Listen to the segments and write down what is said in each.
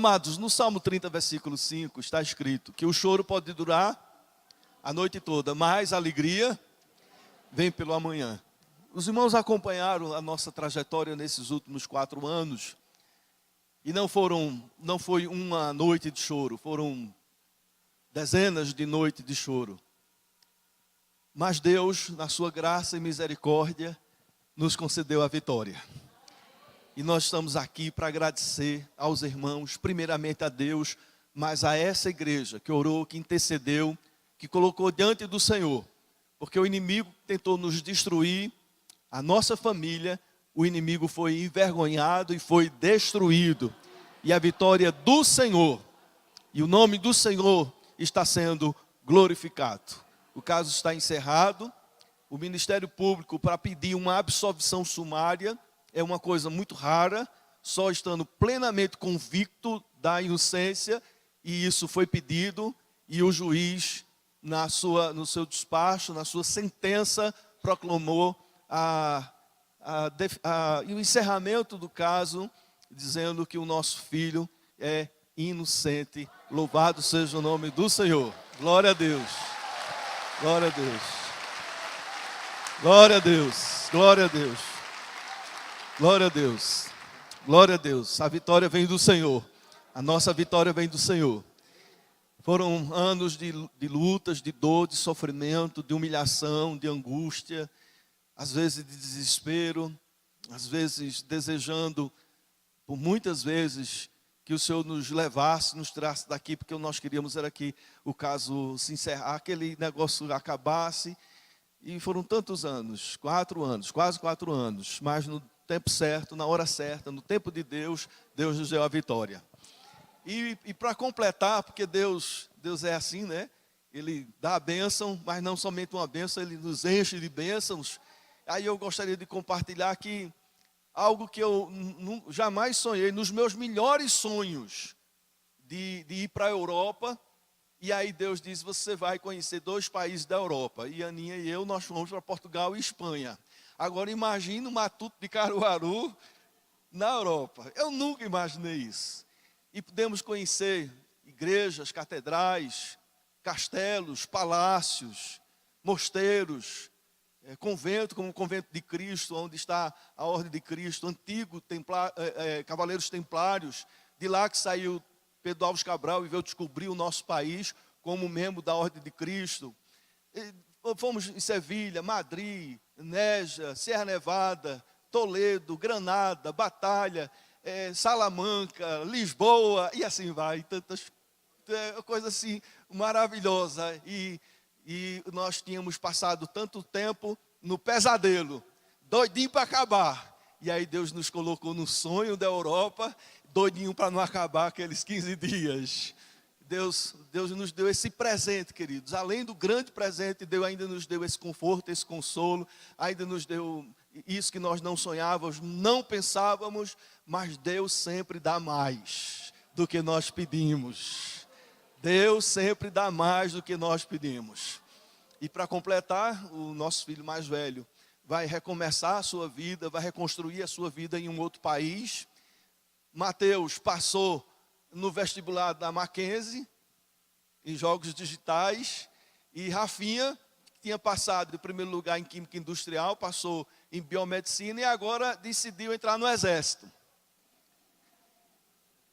Amados, no Salmo 30, versículo 5, está escrito que o choro pode durar a noite toda, mas a alegria vem pelo amanhã. Os irmãos acompanharam a nossa trajetória nesses últimos 4 anos, e não foi uma noite de choro, foram dezenas de noites de choro. Mas Deus, na sua graça e misericórdia, nos concedeu a vitória. E nós estamos aqui para agradecer aos irmãos, primeiramente a Deus, mas a essa igreja que orou, que intercedeu, que colocou diante do Senhor. Porque o inimigo tentou nos destruir, a nossa família, o inimigo foi envergonhado e foi destruído. E a vitória do Senhor, e o nome do Senhor está sendo glorificado. O caso está encerrado. O Ministério Público, para pedir uma absolvição sumária, é uma coisa muito rara, só estando plenamente convicto da inocência, e isso foi pedido, e o juiz, no seu despacho, na sua sentença, proclamou o encerramento do caso, dizendo que o nosso filho é inocente. Louvado seja o nome do Senhor. Glória a Deus. Glória a Deus. Glória a Deus. Glória a Deus. Glória a Deus, glória a Deus, a vitória vem do Senhor, a nossa vitória vem do Senhor. Foram anos de lutas, de dor, de sofrimento, de humilhação, de angústia, às vezes de desespero, às vezes desejando, por muitas vezes, que o Senhor nos levasse, nos tirasse daqui, porque nós queríamos era que o caso se encerrasse, aquele negócio acabasse, e foram tantos anos, 4 anos, quase 4 anos, mas no tempo certo, na hora certa, no tempo de Deus, Deus nos deu a vitória. E para completar, porque Deus é assim, né? Ele dá a bênção, mas não somente uma bênção, Ele nos enche de bênçãos. Aí eu gostaria de compartilhar aqui algo que eu jamais sonhei, nos meus melhores sonhos, de ir para a Europa. E aí Deus diz, você vai conhecer 2 países da Europa. E a Aninha e eu, nós fomos para Portugal e Espanha. Agora imagine o Matuto de Caruaru na Europa. Eu nunca imaginei isso. E podemos conhecer igrejas, catedrais, castelos, palácios, mosteiros, convento como o Convento de Cristo, onde está a Ordem de Cristo, antigo Cavaleiros Templários. De lá que saiu Pedro Alves Cabral e veio descobrir o nosso país como membro da Ordem de Cristo. Fomos em Sevilha, Madrid, Néja, Serra Nevada, Toledo, Granada, Batalha, Salamanca, Lisboa, e assim vai. Tantas coisas assim maravilhosas. E nós tínhamos passado tanto tempo no pesadelo, doidinho para acabar. E aí Deus nos colocou no sonho da Europa, doidinho para não acabar aqueles 15 dias. Deus nos deu esse presente, queridos. Além do grande presente, Deus ainda nos deu esse conforto, esse consolo. Ainda nos deu isso que nós não sonhávamos, não pensávamos. Mas Deus sempre dá mais do que nós pedimos. Deus sempre dá mais do que nós pedimos. E para completar, o nosso filho mais velho vai recomeçar a sua vida, vai reconstruir a sua vida em um outro país. Mateus passou no vestibular da Mackenzie, em jogos digitais, e Rafinha, que tinha passado em primeiro lugar em Química Industrial, passou em Biomedicina e agora decidiu entrar no Exército.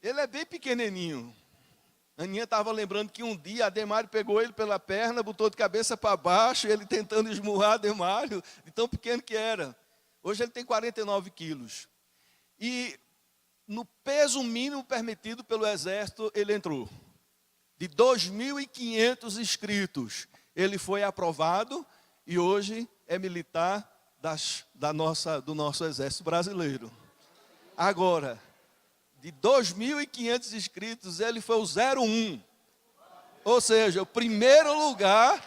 Ele é bem pequenininho. A Aninha estava lembrando que um dia Ademário pegou ele pela perna, botou de cabeça para baixo, ele tentando esmurrar Ademário, de tão pequeno que era. Hoje ele tem 49 quilos. E no peso mínimo permitido pelo Exército, ele entrou. De 2.500 inscritos, ele foi aprovado e hoje é militar do nosso Exército brasileiro. Agora, de 2.500 inscritos, ele foi o 01. Ou seja, o primeiro lugar,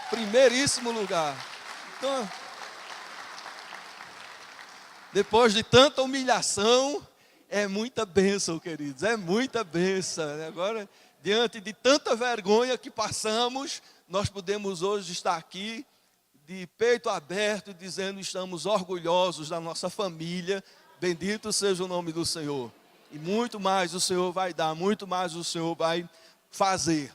primeiríssimo lugar. Então, depois de tanta humilhação, é muita bênção, queridos, é muita bênção. Agora, diante de tanta vergonha que passamos, nós podemos hoje estar aqui, de peito aberto, dizendo que estamos orgulhosos da nossa família. Bendito seja o nome do Senhor. E muito mais o Senhor vai dar, muito mais o Senhor vai fazer.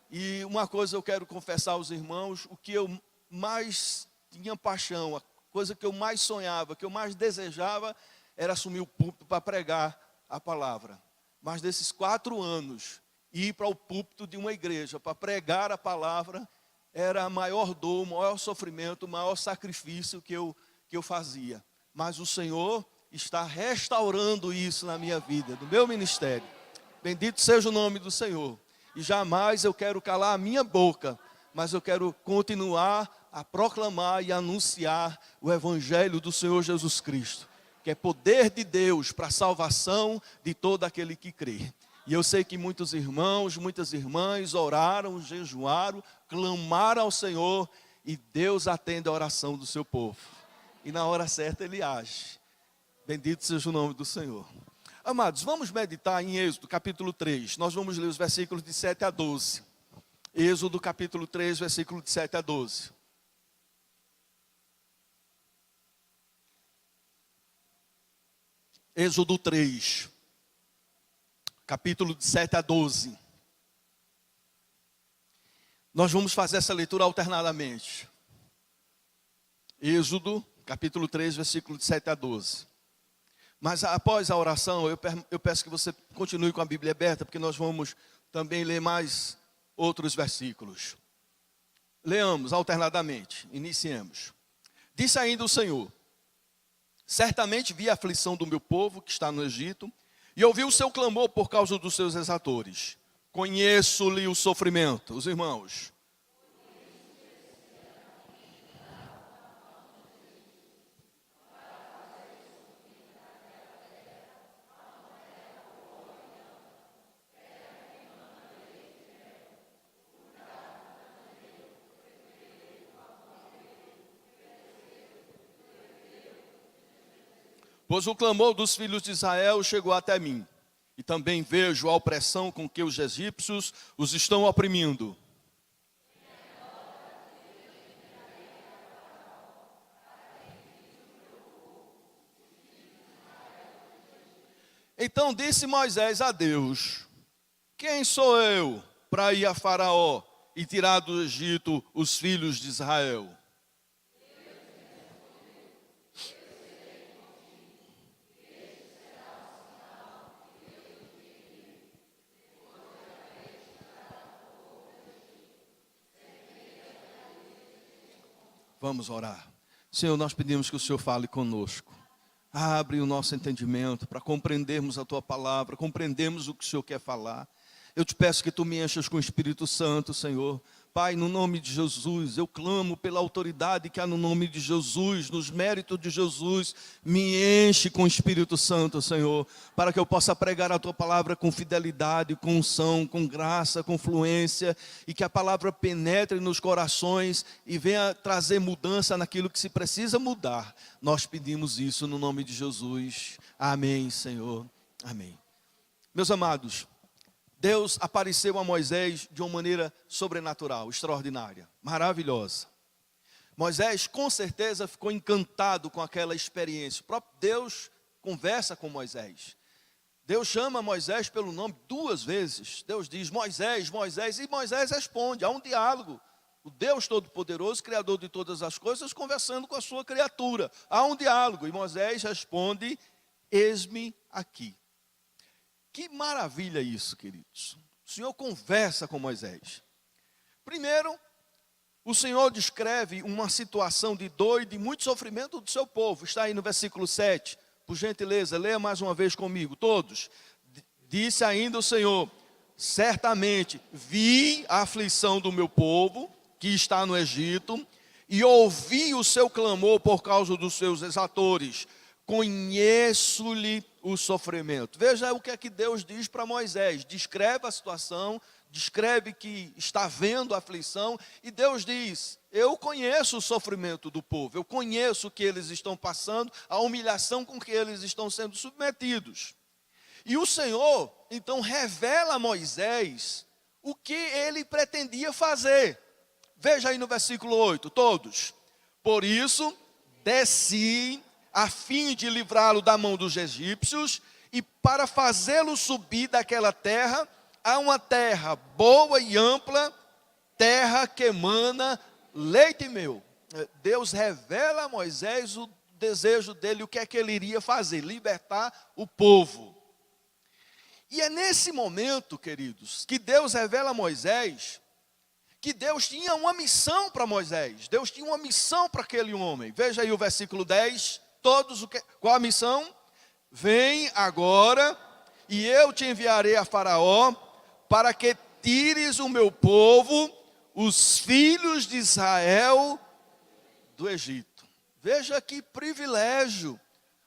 E uma coisa eu quero confessar aos irmãos, o que eu mais tinha paixão, a coisa que eu mais sonhava, que eu mais desejava, era assumir o púlpito para pregar a palavra. Mas desses 4 anos, ir para o púlpito de uma igreja para pregar a palavra, era a maior dor, o maior sofrimento, o maior sacrifício que eu fazia. Mas o Senhor está restaurando isso na minha vida, no meu ministério. Bendito seja o nome do Senhor. E jamais eu quero calar a minha boca, mas eu quero continuar a proclamar e anunciar o Evangelho do Senhor Jesus Cristo, que é poder de Deus para a salvação de todo aquele que crê. E eu sei que muitos irmãos, muitas irmãs oraram, jejuaram, clamaram ao Senhor, e Deus atende a oração do seu povo. E na hora certa Ele age. Bendito seja o nome do Senhor. Amados, vamos meditar em Êxodo capítulo 3. Nós vamos ler os versículos de 7 a 12. Êxodo capítulo 3, versículo de 7 a 12. Êxodo 3, capítulo de 7 a 12. Nós vamos fazer essa leitura alternadamente. Êxodo, capítulo 3, versículo de 7 a 12. Mas após a oração, eu peço que você continue com a Bíblia aberta, porque nós vamos também ler mais outros versículos. Leamos alternadamente, iniciemos. Disse ainda o Senhor: certamente vi a aflição do meu povo que está no Egito, e ouvi o seu clamor por causa dos seus exatores. Conheço-lhe o sofrimento. Os irmãos. Pois o clamor dos filhos de Israel chegou até mim, e também vejo a opressão com que os egípcios os estão oprimindo. Então disse Moisés a Deus: quem sou eu para ir a Faraó e tirar do Egito os filhos de Israel? Vamos orar. Senhor, nós pedimos que o Senhor fale conosco. Abre o nosso entendimento para compreendermos a Tua palavra, compreendermos o que o Senhor quer falar. Eu te peço que Tu me enchas com o Espírito Santo, Senhor. Pai, no nome de Jesus, eu clamo pela autoridade que há no nome de Jesus, nos méritos de Jesus, me enche com o Espírito Santo, Senhor, para que eu possa pregar a Tua palavra com fidelidade, com unção, com graça, com fluência, e que a palavra penetre nos corações e venha trazer mudança naquilo que se precisa mudar. Nós pedimos isso no nome de Jesus. Amém, Senhor. Amém. Meus amados, Deus apareceu a Moisés de uma maneira sobrenatural, extraordinária, maravilhosa. Moisés com certeza ficou encantado com aquela experiência. O próprio Deus conversa com Moisés. Deus chama Moisés pelo nome 2 vezes. Deus diz: Moisés, Moisés, e Moisés responde. Há um diálogo. O Deus Todo-Poderoso, Criador de todas as coisas, conversando com a sua criatura. Há um diálogo e Moisés responde: eis-me aqui. Que maravilha isso, queridos. O Senhor conversa com Moisés. Primeiro, o Senhor descreve uma situação de dor e de muito sofrimento do seu povo. Está aí no versículo 7. Por gentileza, leia mais uma vez comigo, todos. Disse ainda o Senhor: certamente vi a aflição do meu povo que está no Egito, e ouvi o seu clamor por causa dos seus exatores. Conheço-lhe o sofrimento. Veja o que é que Deus diz para Moisés. Descreve a situação, descreve que está vendo a aflição, e Deus diz: eu conheço o sofrimento do povo, eu conheço o que eles estão passando, a humilhação com que eles estão sendo submetidos. E o Senhor, então, revela a Moisés o que ele pretendia fazer. Veja aí no versículo 8, todos. Por isso, desci a fim de livrá-lo da mão dos egípcios, e para fazê-lo subir daquela terra a uma terra boa e ampla, terra que emana leite e mel. Deus revela a Moisés o desejo dele, o que é que ele iria fazer, libertar o povo. E é nesse momento, queridos, que Deus revela a Moisés que Deus tinha uma missão para Moisés. Deus tinha uma missão para aquele homem. Veja aí o versículo 10. Qual a missão? Vem agora, e eu te enviarei a Faraó, para que tires o meu povo, os filhos de Israel, do Egito. Veja que privilégio.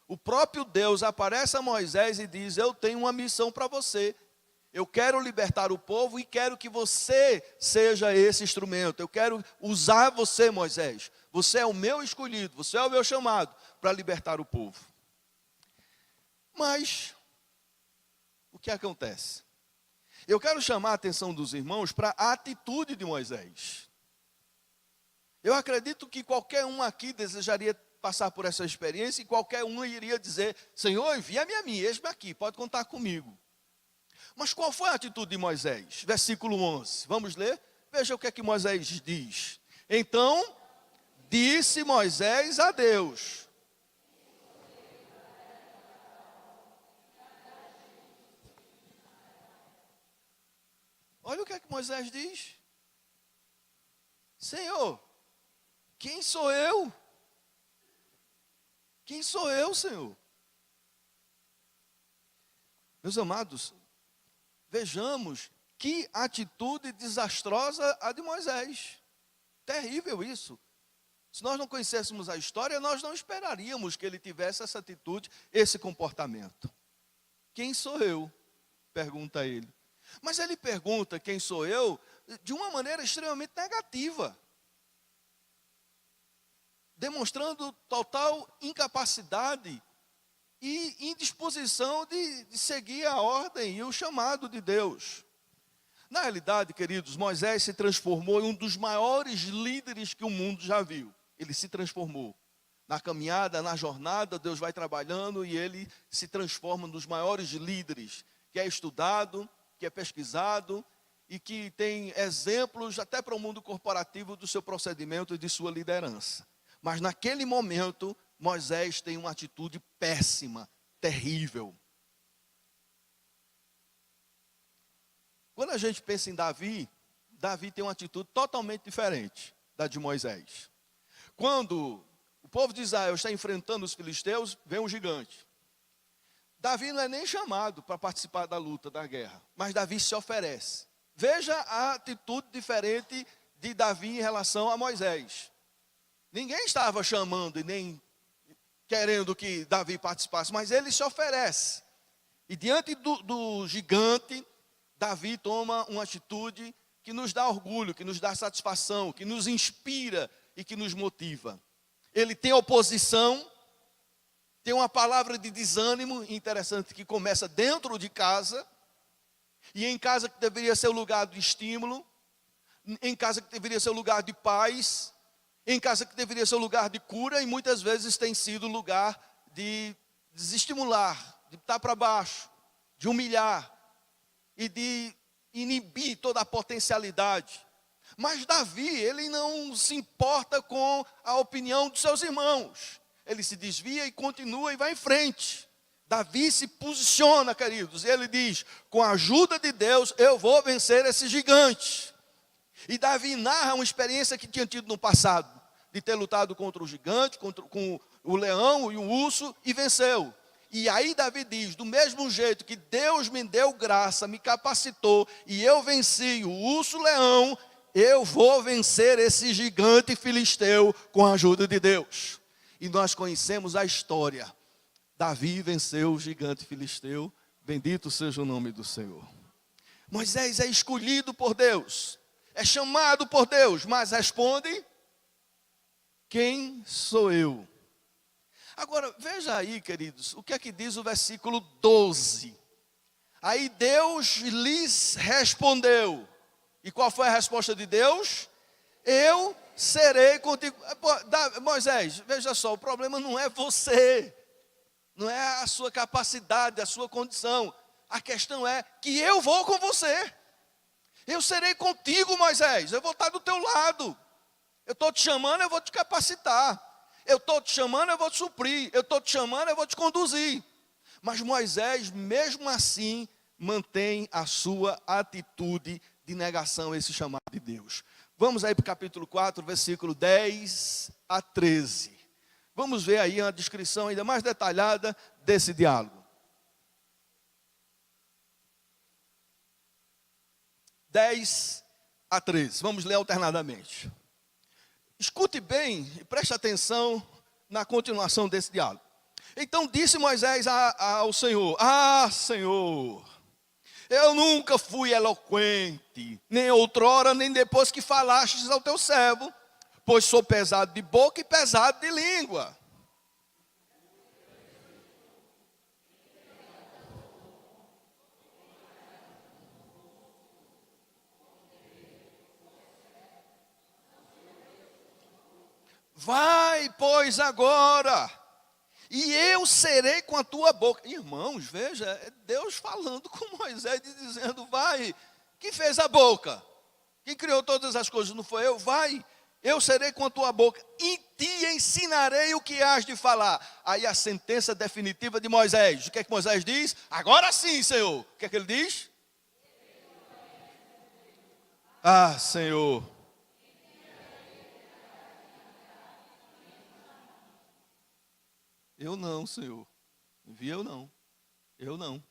O próprio Deus aparece a Moisés e diz: eu tenho uma missão para você. Eu quero libertar o povo e quero que você seja esse instrumento. Eu quero usar você, Moisés. Você é o meu escolhido, você é o meu chamado para libertar o povo. Mas, o que acontece? Eu quero chamar a atenção dos irmãos para a atitude de Moisés. Eu acredito que qualquer um aqui desejaria passar por essa experiência e qualquer um iria dizer: Senhor, envia-me a mim, eis-me aqui, pode contar comigo. Mas qual foi a atitude de Moisés? Versículo 11, vamos ler? Veja o que é que Moisés diz. Então, disse Moisés a Deus: olha o que é que Moisés diz. Senhor, quem sou eu? Quem sou eu, Senhor? Meus amados, vejamos que atitude desastrosa a de Moisés. Terrível isso. Se nós não conhecêssemos a história, nós não esperaríamos que ele tivesse essa atitude, esse comportamento. Quem sou eu? Pergunta ele. Mas ele pergunta quem sou eu de uma maneira extremamente negativa, demonstrando total incapacidade e indisposição de seguir a ordem e o chamado de Deus. Na realidade, queridos, Moisés se transformou em um dos maiores líderes que o mundo já viu. Ele se transformou. Na caminhada, na jornada, Deus vai trabalhando e ele se transforma nos maiores líderes, que é estudado, que é pesquisado e que tem exemplos até para o mundo corporativo do seu procedimento e de sua liderança. Mas naquele momento, Moisés tem uma atitude péssima, terrível. Quando a gente pensa em Davi, Davi tem uma atitude totalmente diferente da de Moisés. Quando o povo de Israel está enfrentando os filisteus, vem um gigante. Davi não é nem chamado para participar da luta, da guerra, mas Davi se oferece. Veja a atitude diferente de Davi em relação a Moisés. Ninguém estava chamando e nem querendo que Davi participasse, mas ele se oferece. E diante do gigante, Davi toma uma atitude que nos dá orgulho, que nos dá satisfação, que nos inspira e que nos motiva. Ele tem oposição, tem uma palavra de desânimo, interessante, que começa dentro de casa, e em casa que deveria ser o lugar de estímulo, em casa que deveria ser o lugar de paz, em casa que deveria ser o lugar de cura, e muitas vezes tem sido o lugar de desestimular, de estar para baixo, de humilhar e de inibir toda a potencialidade. Mas Davi, ele não se importa com a opinião dos seus irmãos. Ele se desvia e continua e vai em frente. Davi se posiciona, queridos, e ele diz: com a ajuda de Deus eu vou vencer esse gigante. E Davi narra uma experiência que tinha tido no passado, de ter lutado contra o gigante, com o leão e o urso, e venceu. E aí Davi diz: do mesmo jeito que Deus me deu graça, me capacitou, e eu venci o urso, o leão, eu vou vencer esse gigante filisteu com a ajuda de Deus. E nós conhecemos a história. Davi venceu o gigante filisteu, bendito seja o nome do Senhor. Moisés é escolhido por Deus, é chamado por Deus, mas responde: quem sou eu? Agora, veja aí, queridos, o que é que diz o versículo 12. Aí Deus lhes respondeu. E qual foi a resposta de Deus? Eu serei contigo. Moisés, veja só, o problema não é você. não é a sua capacidade, a sua condição. A questão é que eu vou com você. Eu serei contigo, Moisés, eu vou estar do teu lado. Eu estou te chamando, eu vou te capacitar. Eu estou te chamando, eu vou te suprir. Eu estou te chamando, eu vou te conduzir. Mas Moisés, mesmo assim, mantém a sua atitude de negação a esse chamado de Deus. Vamos aí para o capítulo 4, versículo 10 a 13. Vamos ver aí uma descrição ainda mais detalhada desse diálogo. 10 a 13. Vamos ler alternadamente. Escute bem e preste atenção na continuação desse diálogo. Então disse Moisés ao Senhor: Ah, Senhor, eu nunca fui eloquente, nem outrora, nem depois que falastes ao teu servo, pois sou pesado de boca e pesado de língua. Vai, pois, agora, e eu serei com a tua boca. Irmãos, veja, é Deus falando com Moisés e dizendo: vai, quem fez a boca? Quem criou todas as coisas, não foi eu? Vai, eu serei com a tua boca, e te ensinarei o que has de falar. Aí a sentença definitiva de Moisés. O que é que Moisés diz? Agora sim, Senhor. O que é que ele diz? Ah, Senhor. Eu não, Senhor. Envia eu não. Eu não.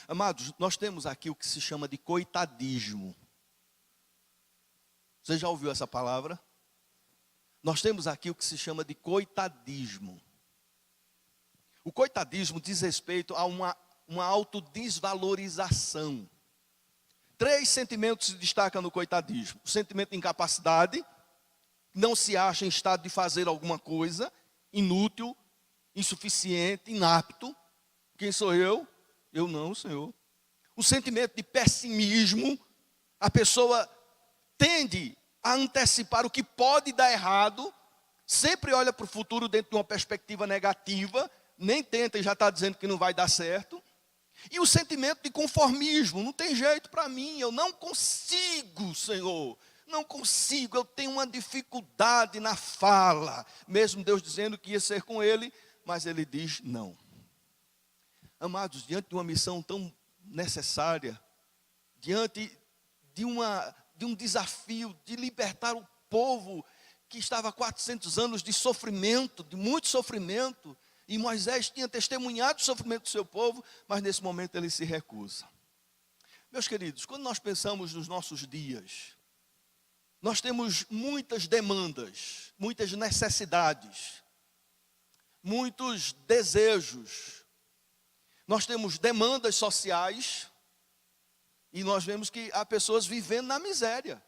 Amados, nós temos aqui o que se chama de coitadismo. Você já ouviu essa palavra? Nós temos aqui o que se chama de coitadismo. O coitadismo diz respeito a uma autodesvalorização. 3 sentimentos se destacam no coitadismo. O sentimento de incapacidade, não se acha em estado de fazer alguma coisa, inútil, insuficiente, inapto. Quem sou eu? Eu não, Senhor. O sentimento de pessimismo, a pessoa tende a antecipar o que pode dar errado, sempre olha para o futuro dentro de uma perspectiva negativa, nem tenta e já está dizendo que não vai dar certo. E o sentimento de conformismo, não tem jeito para mim, eu não consigo, Senhor, não consigo, eu tenho uma dificuldade na fala, mesmo Deus dizendo que ia ser com ele, mas ele diz não. Amados, diante de uma missão tão necessária, diante de um desafio de libertar o povo que estava há 400 anos de sofrimento, de muito sofrimento, e Moisés tinha testemunhado o sofrimento do seu povo, mas nesse momento ele se recusa. Meus queridos, quando nós pensamos nos nossos dias, nós temos muitas demandas, muitas necessidades, muitos desejos. Nós temos demandas sociais e nós vemos que há pessoas vivendo na miséria.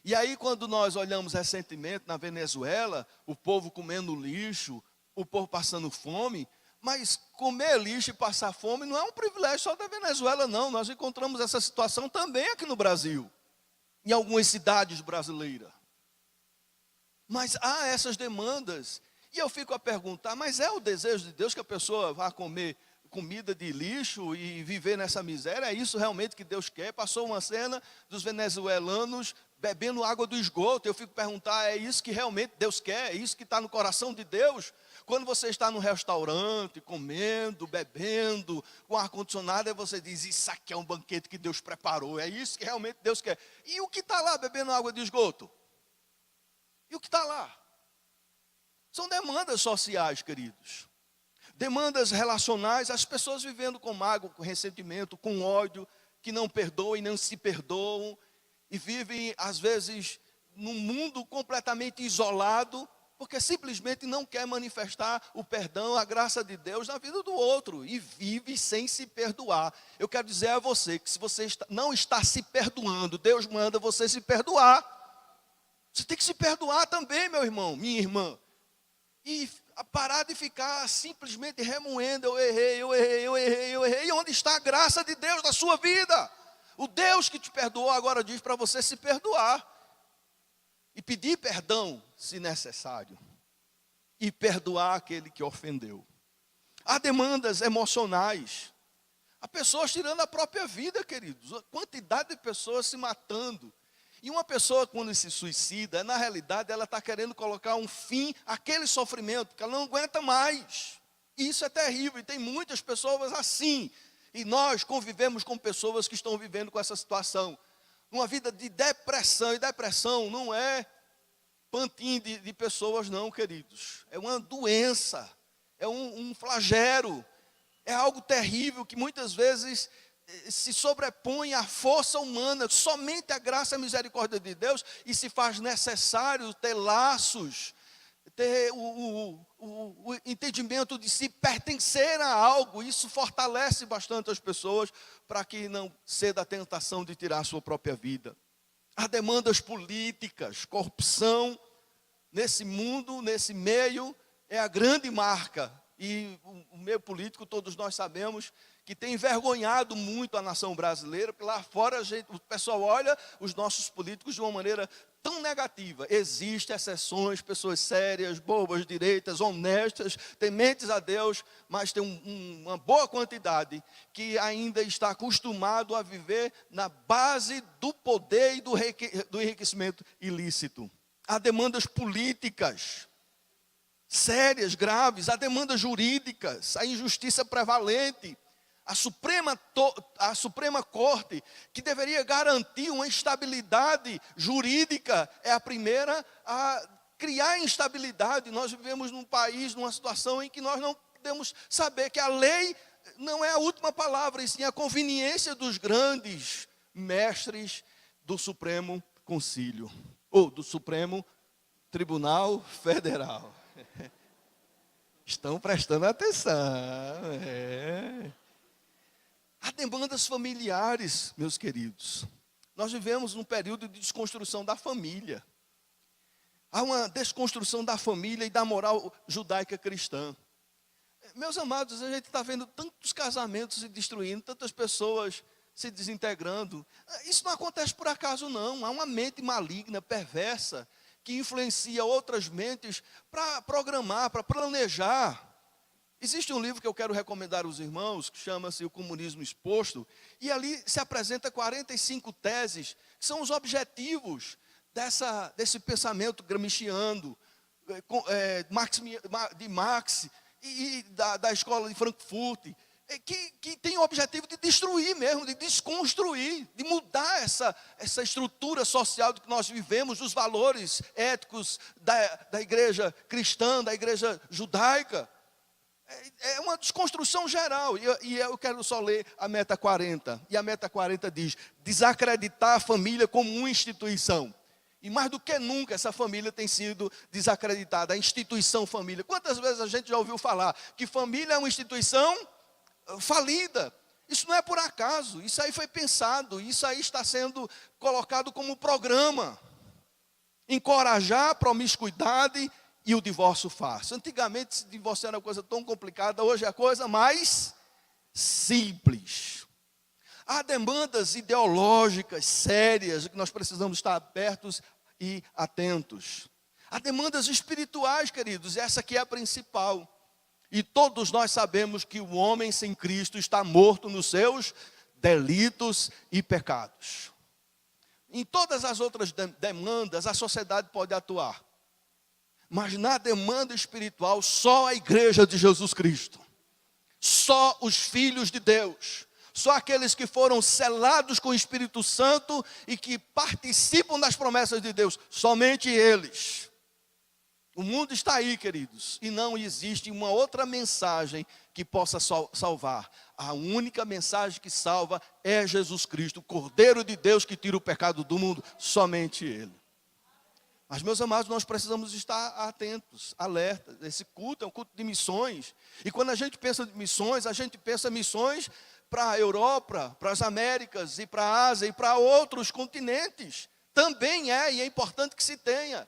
E aí quando nós olhamos recentemente na Venezuela, o povo comendo lixo, o povo passando fome, mas comer lixo e passar fome não é um privilégio só da Venezuela, não. Nós encontramos essa situação também aqui no Brasil, em algumas cidades brasileiras. Mas há essas demandas, e eu fico a perguntar, mas é o desejo de Deus que a pessoa vá comer comida de lixo e viver nessa miséria? É isso realmente que Deus quer? Passou uma cena dos venezuelanos bebendo água do esgoto. Eu fico a perguntar, é isso que realmente Deus quer? É isso que está no coração de Deus? Quando você está no restaurante, comendo, bebendo, com ar-condicionado, aí você diz, isso aqui é um banquete que Deus preparou, é isso que realmente Deus quer. E o que está lá bebendo água de esgoto? E o que está lá? São demandas sociais, queridos. Demandas relacionais, as pessoas vivendo com mágoa, com ressentimento, com ódio, que não perdoam e não se perdoam, e vivem, às vezes, num mundo completamente isolado, porque simplesmente não quer manifestar o perdão, a graça de Deus na vida do outro, e vive sem se perdoar. Eu quero dizer a você que se você não está se perdoando, Deus manda você se perdoar. Você tem que se perdoar também, meu irmão, minha irmã. E parar de ficar simplesmente remoendo, eu errei. E onde está a graça de Deus na sua vida? O Deus que te perdoou agora diz para você se perdoar. E pedir perdão, se necessário. E perdoar aquele que ofendeu. Há demandas emocionais. Há pessoas tirando a própria vida, queridos. A quantidade de pessoas se matando. E uma pessoa, quando se suicida, na realidade, ela está querendo colocar um fim àquele sofrimento, porque ela não aguenta mais. E isso é terrível, e tem muitas pessoas assim. E nós convivemos com pessoas que estão vivendo com essa situação. Uma vida de depressão, e depressão não é pantin de pessoas não, queridos. É uma doença, é um flagelo, é algo terrível que muitas vezes se sobrepõe à força humana. Somente a graça e a misericórdia de Deus, e se faz necessário ter laços, ter o entendimento de se pertencer a algo. Isso fortalece bastante as pessoas para que não ceda à tentação de tirar a sua própria vida. Há demandas políticas, corrupção, nesse mundo, nesse meio, é a grande marca. E o meio político, todos nós sabemos, que tem envergonhado muito a nação brasileira, porque lá fora o pessoal olha os nossos políticos de uma maneira tão negativa. Existem exceções, pessoas sérias, boas, direitas, honestas, tementes a Deus, mas tem uma boa quantidade que ainda está acostumado a viver na base do poder e do enriquecimento ilícito. Há demandas políticas sérias, graves, há demandas jurídicas, há injustiça prevalente. A Suprema Corte, que deveria garantir uma estabilidade jurídica, é a primeira a criar instabilidade. Nós vivemos num país, numa situação em que nós não podemos saber que a lei não é a última palavra, e sim a conveniência dos grandes mestres do Supremo Concílio, ou do Supremo Tribunal Federal. Estão prestando atenção. Há demandas familiares, meus queridos. Nós vivemos num período de desconstrução da família. Há uma desconstrução da família e da moral judaica cristã. Meus amados, a gente está vendo tantos casamentos se destruindo, tantas pessoas se desintegrando. Isso não acontece por acaso, não. Há uma mente maligna, perversa, que influencia outras mentes para programar, para planejar. Existe um livro que eu quero recomendar aos irmãos, que chama-se O Comunismo Exposto, e ali se apresenta 45 teses, que são os objetivos desse pensamento gramsciano, de Marx e da escola de Frankfurt, que tem o objetivo de destruir mesmo, de desconstruir, de mudar essa estrutura social que nós vivemos, dos valores éticos da igreja cristã, da igreja judaica. É uma desconstrução geral, e eu quero só ler a meta 40, e a meta 40 diz: desacreditar a família como uma instituição. E mais do que nunca essa família tem sido desacreditada, a instituição família. Quantas vezes a gente já ouviu falar que família é uma instituição falida? Isso não é por acaso, isso aí foi pensado, isso aí está sendo colocado como programa. Encorajar a promiscuidade e o divórcio fácil. Antigamente se divorciar era uma coisa tão complicada, hoje é a coisa mais simples. Há demandas ideológicas sérias que nós precisamos estar abertos e atentos. Há demandas espirituais, queridos, essa aqui é a principal. E todos nós sabemos que o homem sem Cristo está morto nos seus delitos e pecados. Em todas as outras demandas a sociedade pode atuar. Mas na demanda espiritual, só a igreja de Jesus Cristo, só os filhos de Deus, só aqueles que foram selados com o Espírito Santo e que participam das promessas de Deus, somente eles. O mundo está aí, queridos, e não existe uma outra mensagem que possa salvar. A única mensagem que salva é Jesus Cristo, o Cordeiro de Deus que tira o pecado do mundo, somente Ele. Mas, meus amados, nós precisamos estar atentos, alertas. Esse culto é um culto de missões. E quando a gente pensa em missões, a gente pensa em missões para a Europa, para as Américas, e para a Ásia, e para outros continentes. Também e é importante que se tenha.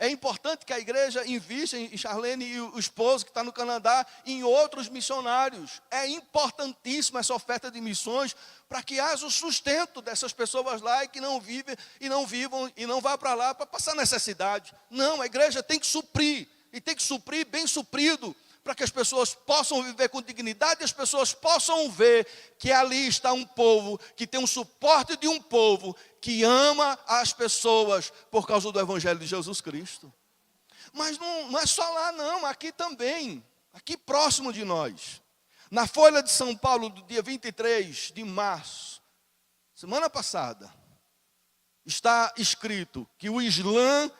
É importante que a igreja invista em Charlene e o esposo que está no Canadá, e em outros missionários. É importantíssima essa oferta de missões para que haja o sustento dessas pessoas lá e que não vivem e não vivam e não vá para lá para passar necessidade. Não, a igreja tem que suprir, e tem que suprir bem suprido, para que as pessoas possam viver com dignidade, e as pessoas possam ver que ali está um povo, que tem um suporte de um povo, que ama as pessoas por causa do Evangelho de Jesus Cristo. Mas não é só lá não, aqui também, aqui próximo de nós. Na Folha de São Paulo, do dia 23 de março, semana passada, está escrito que o Islã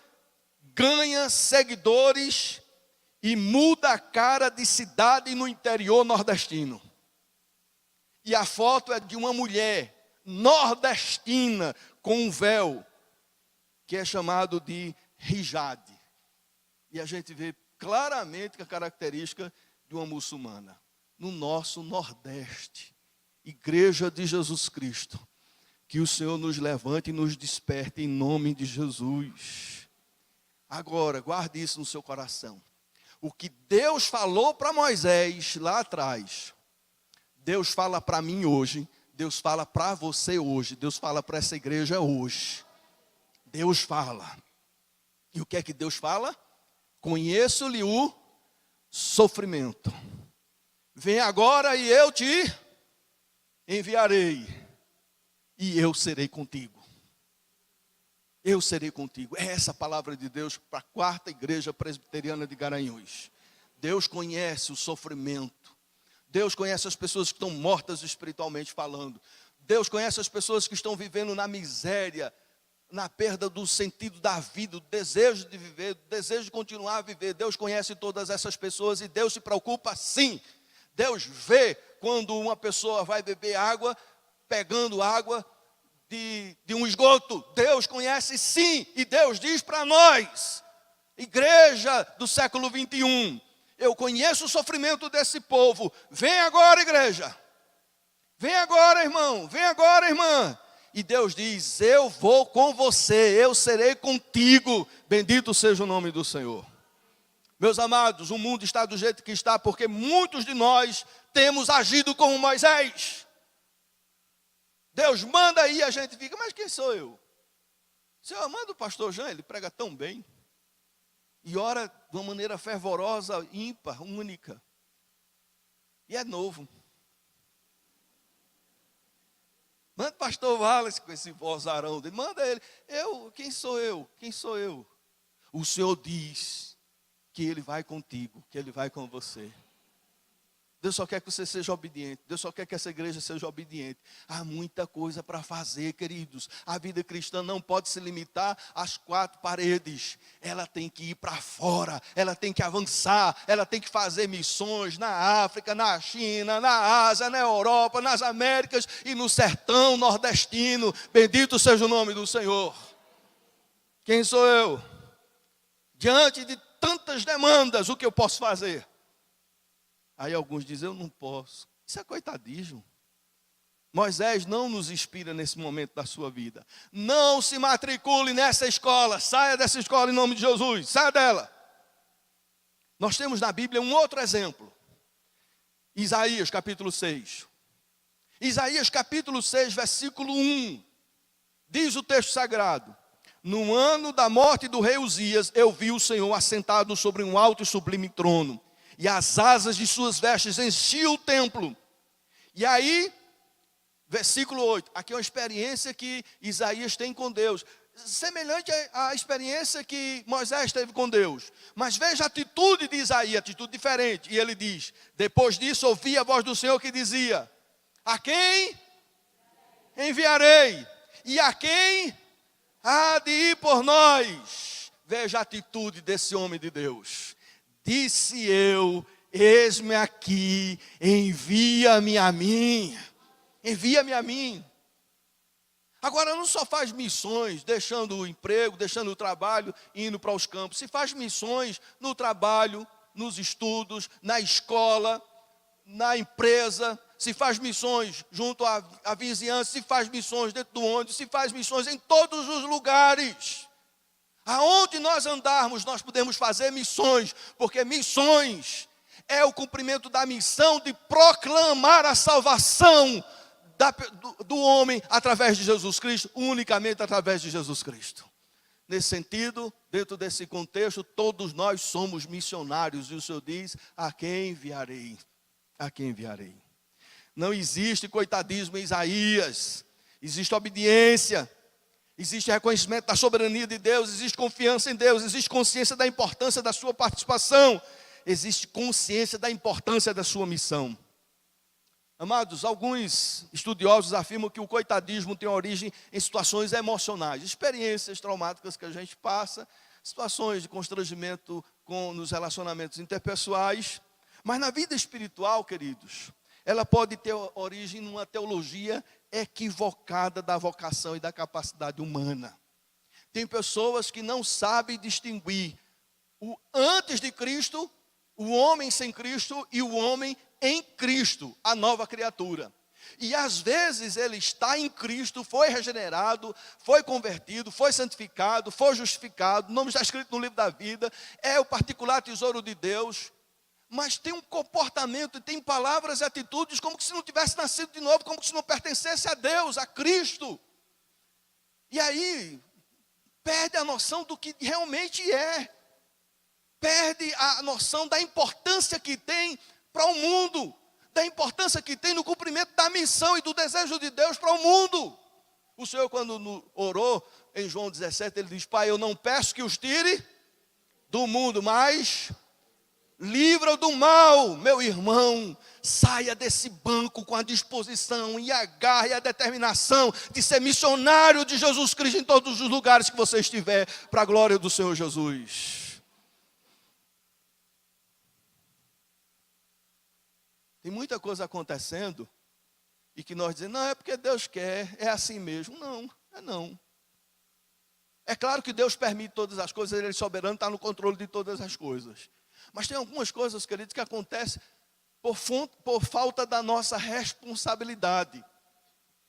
ganha seguidores e muda a cara de cidade no interior nordestino. E a foto é de uma mulher nordestina com um véu, que é chamado de hijab. E a gente vê claramente a característica de uma muçulmana. No nosso Nordeste, Igreja de Jesus Cristo, que o Senhor nos levante e nos desperte em nome de Jesus. Agora, guarde isso no seu coração. O que Deus falou para Moisés lá atrás, Deus fala para mim hoje, Deus fala para você hoje, Deus fala para essa igreja hoje. Deus fala. E o que é que Deus fala? Conheço-lhe o sofrimento. Vem agora e eu te enviarei. E eu serei contigo. Eu serei contigo. É essa a palavra de Deus para a 4ª igreja presbiteriana de Garanhuns. Deus conhece o sofrimento. Deus conhece as pessoas que estão mortas espiritualmente falando. Deus conhece as pessoas que estão vivendo na miséria, na perda do sentido da vida, do desejo de viver, do desejo de continuar a viver. Deus conhece todas essas pessoas e Deus se preocupa sim. Deus vê quando uma pessoa vai beber água, pegando água de um esgoto. Deus conhece sim, e Deus diz para nós, igreja do século 21, eu conheço o sofrimento desse povo. Vem agora, igreja. Vem agora, irmão. Vem agora, irmã. E Deus diz, eu vou com você, eu serei contigo. Bendito seja o nome do Senhor. Meus amados, o mundo está do jeito que está, porque muitos de nós temos agido como Moisés. Deus manda aí, a gente fica, mas quem sou eu? Senhor, manda o pastor Jean, ele prega tão bem. E ora de uma maneira fervorosa, ímpar, única. E é novo. Manda o pastor Wallace com esse vozarão dele. Manda ele. Quem sou eu? Quem sou eu? O Senhor diz que Ele vai contigo, que Ele vai com você. Deus só quer que você seja obediente. Deus só quer que essa igreja seja obediente. Há muita coisa para fazer, queridos. A vida cristã não pode se limitar às 4 paredes. Ela tem que ir para fora. Ela tem que avançar. Ela tem que fazer missões na África, na China, na Ásia, na Europa, nas Américas e no sertão nordestino. Bendito seja o nome do Senhor. Quem sou eu? Diante de tantas demandas, o que eu posso fazer? Aí alguns dizem, eu não posso. Isso é coitadismo. Moisés não nos inspira nesse momento da sua vida. Não se matricule nessa escola. Saia dessa escola em nome de Jesus. Saia dela. Nós temos na Bíblia um outro exemplo. Isaías capítulo 6. Isaías capítulo 6, versículo 1. Diz o texto sagrado. No ano da morte do rei Uzias, eu vi o Senhor assentado sobre um alto e sublime trono. E as asas de suas vestes enchiam o templo. E aí, versículo 8. Aqui é uma experiência que Isaías tem com Deus. Semelhante à experiência que Moisés teve com Deus. Mas veja a atitude de Isaías, atitude diferente. E ele diz, depois disso ouvi a voz do Senhor que dizia, a quem enviarei? E a quem há de ir por nós? Veja a atitude desse homem de Deus. Disse eu, eis-me aqui, envia-me a mim. Envia-me a mim. Agora não só faz missões, deixando o emprego, deixando o trabalho, indo para os campos. Se faz missões no trabalho, nos estudos, na escola, na empresa. Se faz missões junto à vizinhança, se faz missões dentro do ônibus, se faz missões em todos os lugares. Aonde nós andarmos, nós podemos fazer missões, porque missões é o cumprimento da missão de proclamar a salvação do homem através de Jesus Cristo, unicamente através de Jesus Cristo. nesse sentido, dentro desse contexto, todos nós somos missionários. E o Senhor diz, a quem enviarei? A quem enviarei? Não existe coitadismo em Isaías. Existe obediência. Existe reconhecimento da soberania de Deus. Existe confiança em Deus. Existe consciência da importância da sua participação. Existe consciência da importância da sua missão. Amados, alguns estudiosos afirmam que o coitadismo tem origem em situações emocionais, experiências traumáticas que a gente passa, situações de constrangimento nos relacionamentos interpessoais. Mas na vida espiritual, queridos, ela pode ter origem numa teologia equivocada da vocação e da capacidade humana. Tem pessoas que não sabem distinguir o antes de Cristo, o homem sem Cristo e o homem em Cristo, a nova criatura. E às vezes ele está em Cristo, foi regenerado, foi convertido, foi santificado, foi justificado, o nome está escrito no livro da vida, é o particular tesouro de Deus, mas tem um comportamento, tem palavras e atitudes como se não tivesse nascido de novo, como se não pertencesse a Deus, a Cristo. E aí, perde a noção do que realmente é. Perde a noção da importância que tem para o mundo, da importância que tem no cumprimento da missão e do desejo de Deus para o mundo. O Senhor, quando orou em João 17, ele diz, Pai, eu não peço que os tire do mundo, mas livra-o do mal. Meu irmão, saia desse banco com a disposição e a garra e a determinação de ser missionário de Jesus Cristo em todos os lugares que você estiver, para a glória do Senhor Jesus. Tem muita coisa acontecendo e que nós dizemos, não, é porque Deus quer, é assim mesmo. Não, é não. É claro que Deus permite todas as coisas, Ele é soberano, está no controle de todas as coisas. Mas tem algumas coisas, queridos, que acontecem por falta da nossa responsabilidade,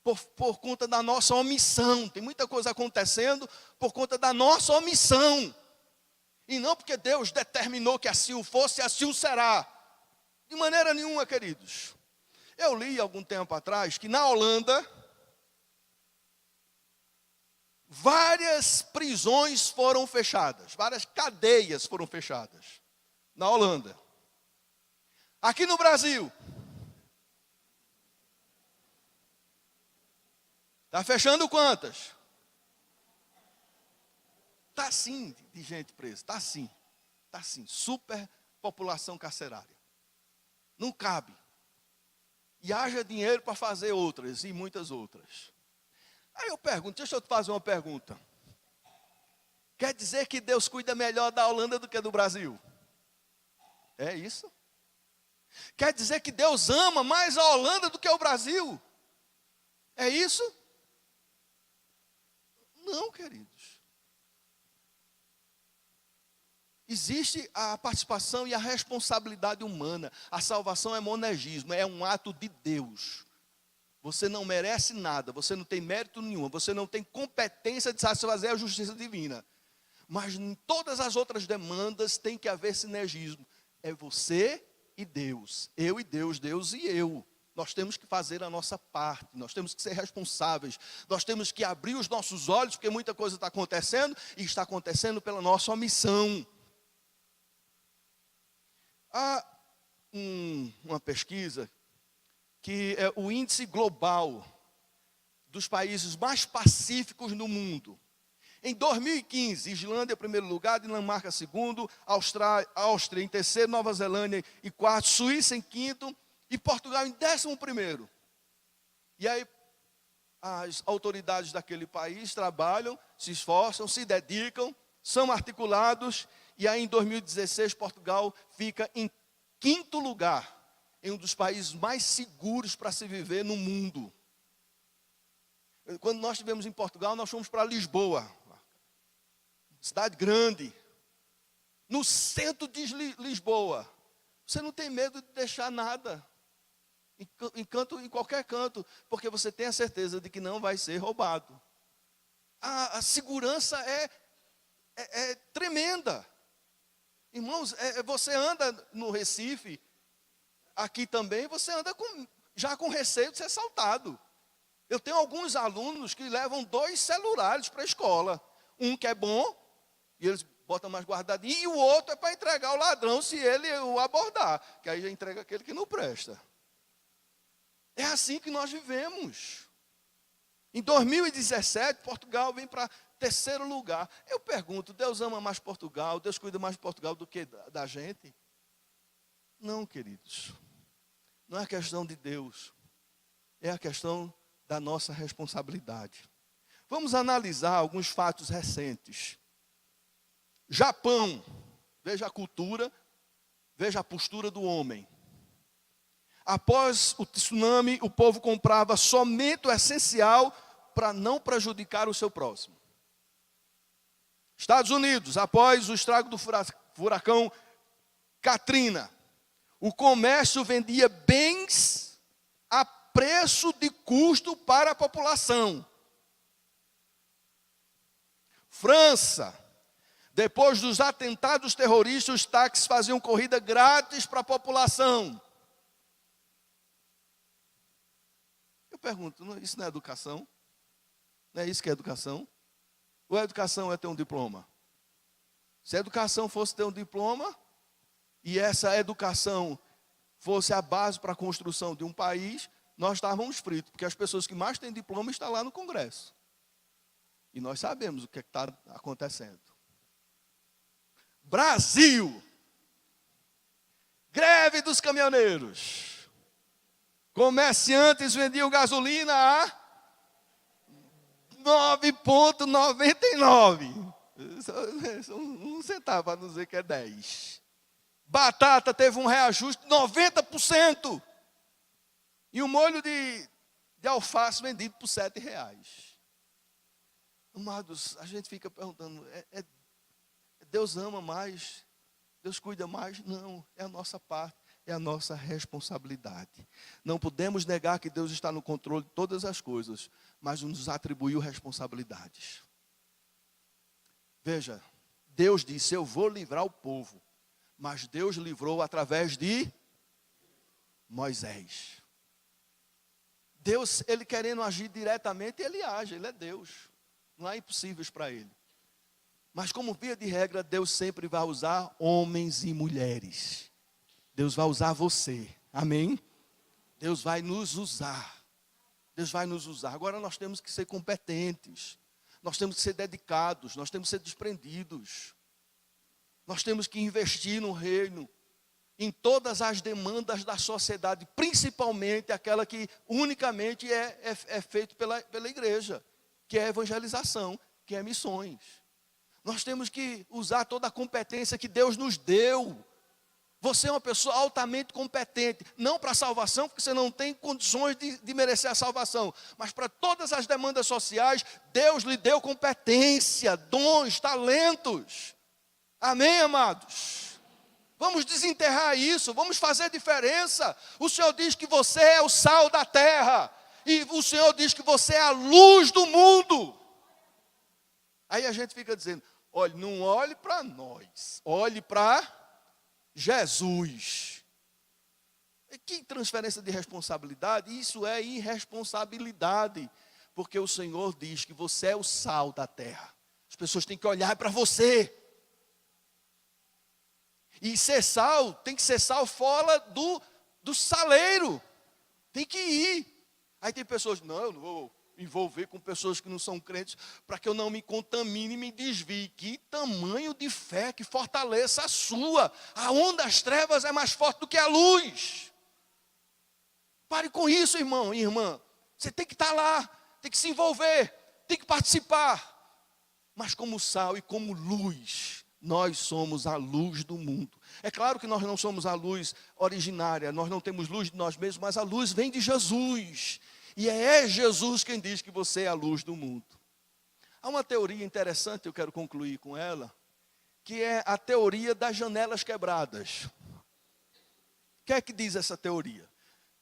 por conta da nossa omissão. Tem muita coisa acontecendo por conta da nossa omissão. E não porque Deus determinou que assim o fosse, assim o será. De maneira nenhuma, queridos. Eu li algum tempo atrás que na Holanda, várias prisões foram fechadas, várias cadeias foram fechadas. Na Holanda. Aqui no Brasil, está fechando quantas? Está assim de gente presa, está assim, super população carcerária. Não cabe. E haja dinheiro para fazer outras e muitas outras. Aí eu pergunto, deixa eu te fazer uma pergunta. Quer dizer que Deus cuida melhor da Holanda do que do Brasil? É isso? Quer dizer que Deus ama mais a Holanda do que o Brasil? É isso? Não, queridos. Existe a participação e a responsabilidade humana. A salvação é monergismo, é um ato de Deus. Você não merece nada, você não tem mérito nenhum, você não tem competência de satisfazer a justiça divina. Mas em todas as outras demandas tem que haver sinergismo. É você e Deus, eu e Deus, Deus e eu. Nós temos que fazer a nossa parte, nós temos que ser responsáveis, nós temos que abrir os nossos olhos, porque muita coisa está acontecendo, e está acontecendo pela nossa omissão. Há uma pesquisa que é o índice global dos países mais pacíficos no mundo. Em 2015, Islândia em primeiro lugar, Dinamarca segundo, Áustria em terceiro, Nova Zelândia em quarto, Suíça em quinto e Portugal em 11º. E aí as autoridades daquele país trabalham, se esforçam, se dedicam, são articulados. E aí em 2016 Portugal fica em quinto lugar, em um dos países mais seguros para se viver no mundo. Quando nós estivemos em Portugal, nós fomos para Lisboa, cidade grande, no centro de Lisboa. Você não tem medo de deixar nada, em qualquer canto, porque você tem a certeza de que não vai ser roubado. A segurança é tremenda. Irmãos, você anda no Recife, aqui também, você anda já com receio de ser assaltado. Eu tenho alguns alunos que levam 2 celulares para a escola. Um que é bom, e eles botam mais guardadinho, e o outro é para entregar o ladrão se ele o abordar, que aí já entrega aquele que não presta. É assim que nós vivemos. Em 2017, Portugal vem para terceiro lugar. Eu pergunto, Deus ama mais Portugal, Deus cuida mais de Portugal do que da gente? Não, queridos. Não é questão de Deus. É a questão da nossa responsabilidade. Vamos analisar alguns fatos recentes. Japão, veja a cultura, veja a postura do homem. Após o tsunami, o povo comprava somente o essencial para não prejudicar o seu próximo. Estados Unidos, após o estrago do furacão Katrina, o comércio vendia bens a preço de custo para a população. França, depois dos atentados terroristas, os táxis faziam corrida grátis para a população. Eu pergunto, isso não é educação? Não é isso que é educação? Ou a educação é ter um diploma? Se a educação fosse ter um diploma, e essa educação fosse a base para a construção de um país, nós estávamos fritos, porque as pessoas que mais têm diploma estão lá no Congresso. E nós sabemos o que está acontecendo. Brasil! Greve dos caminhoneiros. Comerciantes vendiam gasolina a 9,99. Um centavo, para não dizer que é 10. Batata teve um reajuste de 90%. E um molho de alface vendido por R$7. Amados, a gente fica perguntando, Deus ama mais? Deus cuida mais? Não, é a nossa parte, é a nossa responsabilidade. Não podemos negar que Deus está no controle de todas as coisas, mas nos atribuiu responsabilidades. Veja, Deus disse, eu vou livrar o povo, mas Deus livrou através de Moisés. Deus, Ele querendo agir diretamente, Ele age, Ele é Deus. Não há impossíveis para Ele. Mas como via de regra, Deus sempre vai usar homens e mulheres. Deus vai usar você, amém? Deus vai nos usar. Deus vai nos usar. Agora nós temos que ser competentes. Nós temos que ser dedicados, nós temos que ser desprendidos. Nós temos que investir no reino, em todas as demandas da sociedade, principalmente aquela que unicamente é feito pela igreja, que é evangelização, que é missões. Nós temos que usar toda a competência que Deus nos deu. Você é uma pessoa altamente competente, não para a salvação, porque você não tem condições de merecer a salvação, mas para todas as demandas sociais, Deus lhe deu competência, dons, talentos. Amém, amados? Vamos desenterrar isso, vamos fazer diferença. O Senhor diz que você é o sal da terra, e o Senhor diz que você é a luz do mundo. Aí a gente fica dizendo, olhe, não olhe para nós, olhe para Jesus. Que transferência de responsabilidade? Isso é irresponsabilidade, porque o Senhor diz que você é o sal da terra. As pessoas têm que olhar para você. E ser sal, tem que ser sal fora do saleiro. Tem que ir. Aí tem pessoas, não, eu não vou me envolver com pessoas que não são crentes, para que eu não me contamine e me desvie. Que tamanho de fé que fortaleça a sua. Aonde das trevas é mais forte do que a luz. Pare com isso, irmão e irmã. Você tem que estar lá, tem que se envolver, tem que participar. Mas como sal e como luz, nós somos a luz do mundo. É claro que nós não somos a luz originária, nós não temos luz de nós mesmos, mas a luz vem de Jesus. E é Jesus quem diz que você é a luz do mundo. Há uma teoria interessante, eu quero concluir com ela, que é a teoria das janelas quebradas. O que é que diz essa teoria?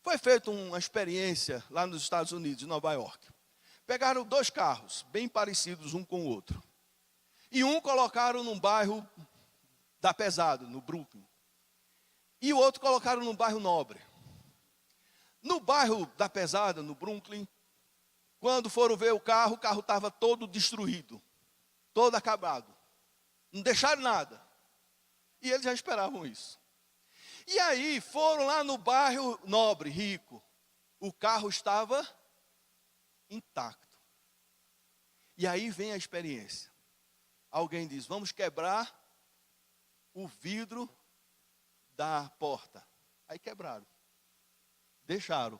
Foi feita uma experiência lá nos Estados Unidos, em Nova York. Pegaram 2 carros, bem parecidos um com o outro. E um colocaram num bairro da pesada, no Brooklyn. E o outro colocaram num bairro nobre. No bairro da pesada, no Brooklyn, quando foram ver o carro estava todo destruído. todo acabado. Não deixaram nada. E eles já esperavam isso. E aí foram lá no bairro nobre, rico. O carro estava intacto. E aí vem a experiência. Alguém diz, vamos quebrar o vidro da porta. Aí quebraram. Deixaram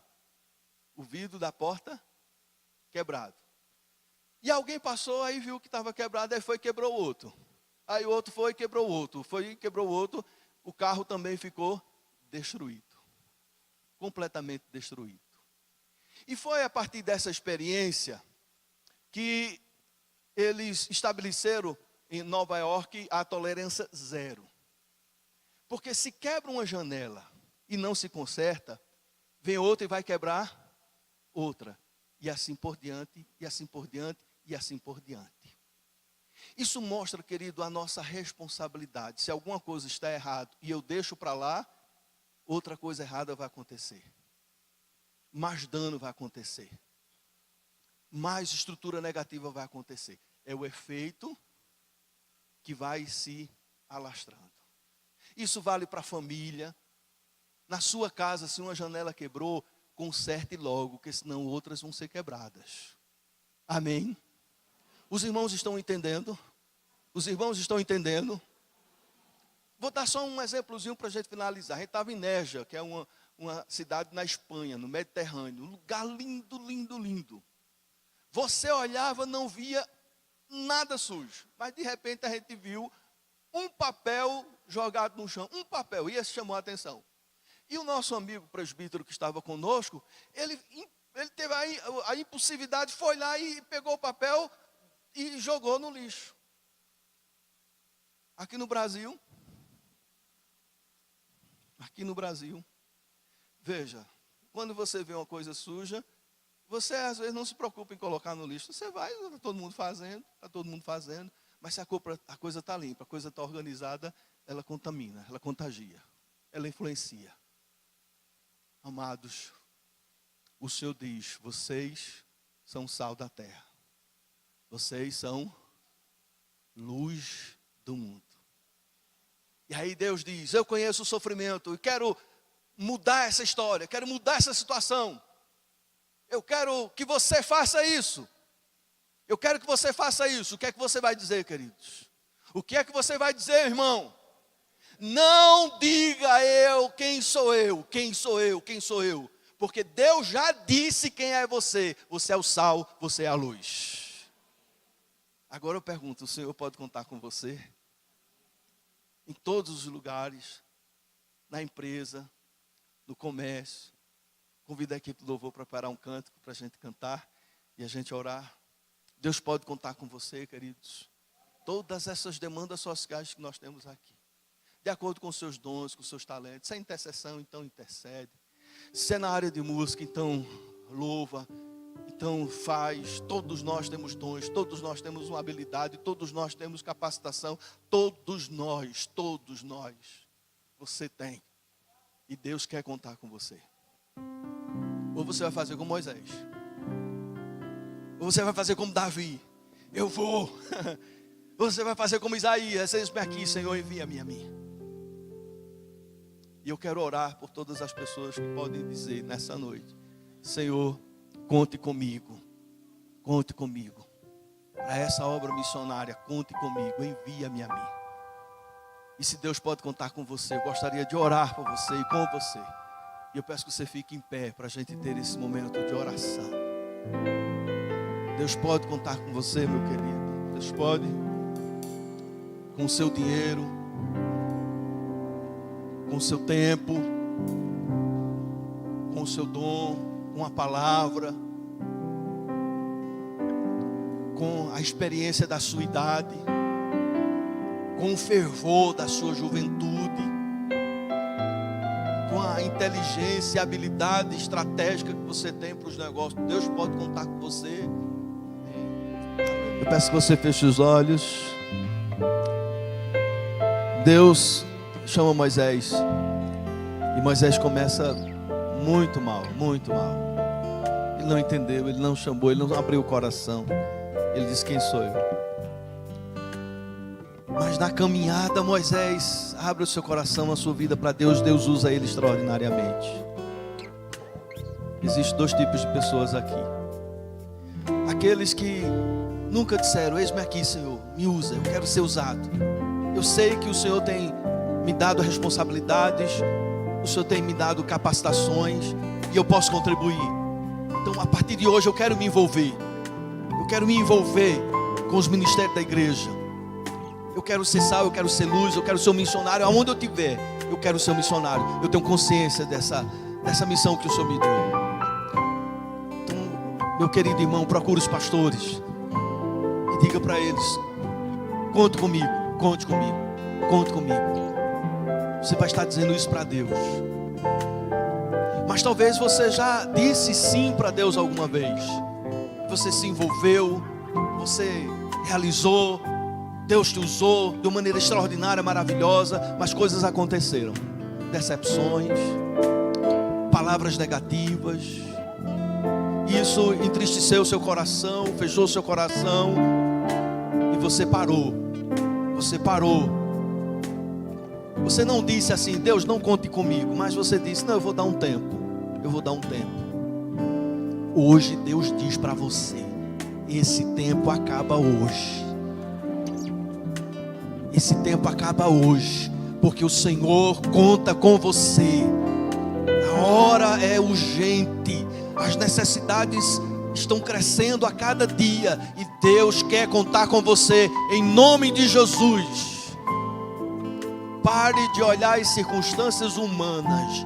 o vidro da porta quebrado. E alguém passou, aí viu que estava quebrado, aí foi e quebrou o outro. Aí o outro foi e quebrou o outro. Foi e quebrou o outro. O carro também ficou destruído. Completamente destruído. E foi a partir dessa experiência que eles estabeleceram em Nova York a tolerância zero. Porque se quebra uma janela e não se conserta, vem outra e vai quebrar outra. E assim por diante, e assim por diante, e assim por diante. Isso mostra, querido, a nossa responsabilidade. Se alguma coisa está errada e eu deixo para lá, outra coisa errada vai acontecer. Mais dano vai acontecer. Mais estrutura negativa vai acontecer. É o efeito que vai se alastrando. Isso vale para a família. Na sua casa, se uma janela quebrou, conserte logo, porque senão outras vão ser quebradas. Amém? Os irmãos estão entendendo? Os irmãos estão entendendo? Vou dar só um exemplozinho para a gente finalizar. A gente estava em Nerja, que é uma cidade na Espanha, no Mediterrâneo. Um lugar lindo, lindo, lindo. Você olhava, não via nada sujo. Mas de repente a gente viu um papel jogado no chão. Um papel, e esse chamou a atenção. E o nosso amigo presbítero que estava conosco, ele teve a impulsividade, foi lá e pegou o papel e jogou no lixo. Aqui no Brasil, veja, quando você vê uma coisa suja, você às vezes não se preocupa em colocar no lixo. Você vai, está todo mundo fazendo, mas se a coisa está limpa, a coisa está organizada, ela contamina, ela contagia, ela influencia. Amados, o Senhor diz, vocês são sal da terra. Vocês são luz do mundo. E aí Deus diz, eu conheço o sofrimento e quero mudar essa história, quero mudar essa situação. Eu quero que você faça isso. Eu quero que você faça isso. O que é que você vai dizer, queridos? O que é que você vai dizer, irmão? Não diga quem sou eu, quem sou eu, quem sou eu. Porque Deus já disse quem é você. Você é o sal, você é a luz. Agora eu pergunto, o Senhor pode contar com você? Em todos os lugares, na empresa, no comércio. Convido a equipe do louvor para preparar um cântico para a gente cantar e a gente orar. Deus pode contar com você, queridos. Todas essas demandas sociais que nós temos aqui. De acordo com os seus dons, com os seus talentos. Se é intercessão, então intercede. Se é na área de música, então louva. Então faz. Todos nós temos dons, todos nós temos uma habilidade, todos nós temos capacitação. Todos nós. Você tem. E Deus quer contar com você. Ou você vai fazer como Moisés. Ou você vai fazer como Davi. Eu vou. Ou você vai fazer como Isaías. Eis-me aqui, Senhor, envia-me a mim. E eu quero orar por todas as pessoas que podem dizer nessa noite: Senhor, conte comigo. Conte comigo. Para essa obra missionária, conte comigo. Envia-me a mim. E se Deus pode contar com você, eu gostaria de orar por você e com você. E eu peço que você fique em pé para a gente ter esse momento de oração. Deus pode contar com você, meu querido. Deus pode. Com o seu dinheiro. Com o seu tempo. Com o seu dom. Com a palavra. Com a experiência da sua idade. Com o fervor da sua juventude. Com a inteligência e habilidade estratégica que você tem para os negócios. Deus pode contar com você. Eu peço que você feche os olhos. Deus chama Moisés. E Moisés começa muito mal, muito mal. Ele não entendeu, ele não chamou, ele não abriu o coração. Ele disse: quem sou eu? Mas na caminhada, Moisés, abre o seu coração, a sua vida para Deus. Deus usa ele extraordinariamente. Existem dois tipos de pessoas aqui. Aqueles que nunca disseram: eis-me aqui, Senhor, me usa, eu quero ser usado. Eu sei que o Senhor tem me dado responsabilidades, o Senhor tem me dado capacitações, e eu posso contribuir. Então, a partir de hoje eu quero me envolver. Eu quero me envolver com os ministérios da igreja. Eu quero ser sal, eu quero ser luz, eu quero ser um missionário. Aonde eu estiver, eu quero ser um missionário. Eu tenho consciência dessa missão que o Senhor me deu. Então, meu querido irmão, procure os pastores e diga para eles: conte comigo, conte comigo, conte comigo. Você vai estar dizendo isso para Deus. Mas talvez você já disse sim para Deus alguma vez. Você se envolveu, você realizou, Deus te usou de uma maneira extraordinária, maravilhosa, mas coisas aconteceram. Decepções, palavras negativas. Isso entristeceu seu coração, fechou seu coração, e você parou. Você parou. Você não disse assim: Deus, não conte comigo. Mas você disse: não, eu vou dar um tempo. Eu vou dar um tempo. Hoje Deus diz para você: esse tempo acaba hoje. Esse tempo acaba hoje, porque o Senhor conta com você. A hora é urgente. As necessidades estão crescendo a cada dia, e Deus quer contar com você em nome de Jesus. Pare de olhar as circunstâncias humanas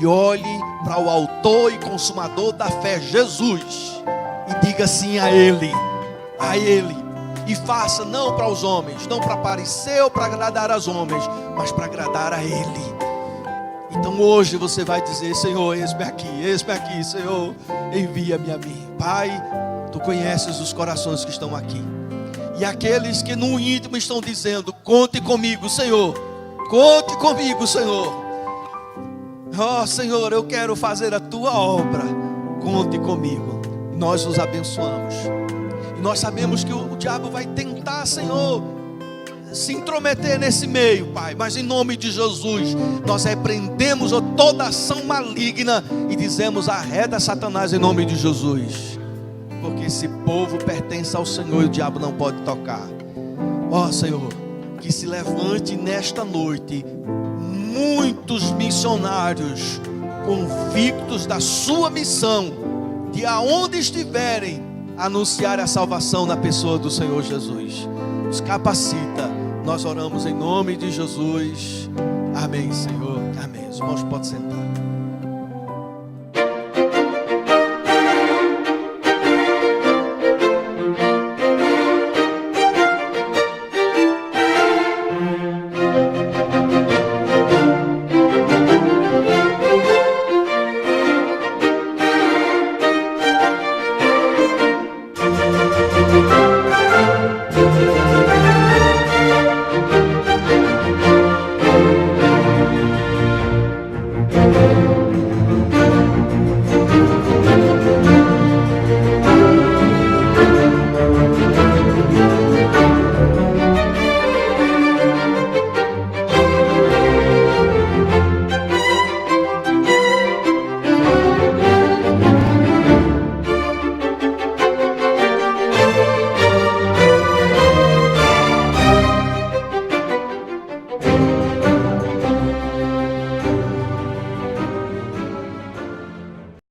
e olhe para o autor e consumador da fé, Jesus, e diga sim a Ele, a Ele. E faça não para os homens, não para parecer ou para agradar aos homens, mas para agradar a Ele. Então hoje você vai dizer: Senhor, eis-me aqui, Senhor, envia-me a mim. Pai, Tu conheces os corações que estão aqui, e aqueles que no íntimo estão dizendo: conte comigo, Senhor, conte comigo, Senhor. Oh Senhor, eu quero fazer a Tua obra, conte comigo. Nós os abençoamos. E nós sabemos que o diabo vai tentar, Senhor, se intrometer nesse meio, Pai. Mas em nome de Jesus, nós repreendemos toda ação maligna e dizemos: arreda Satanás em nome de Jesus. Porque esse povo pertence ao Senhor e o diabo não pode tocar. Ó Senhor, que se levante nesta noite muitos missionários convictos da sua missão, de aonde estiverem, anunciar a salvação na pessoa do Senhor Jesus. Nos capacita. Nós oramos em nome de Jesus. Amém, Senhor. Amém. Os irmãos podem sentar.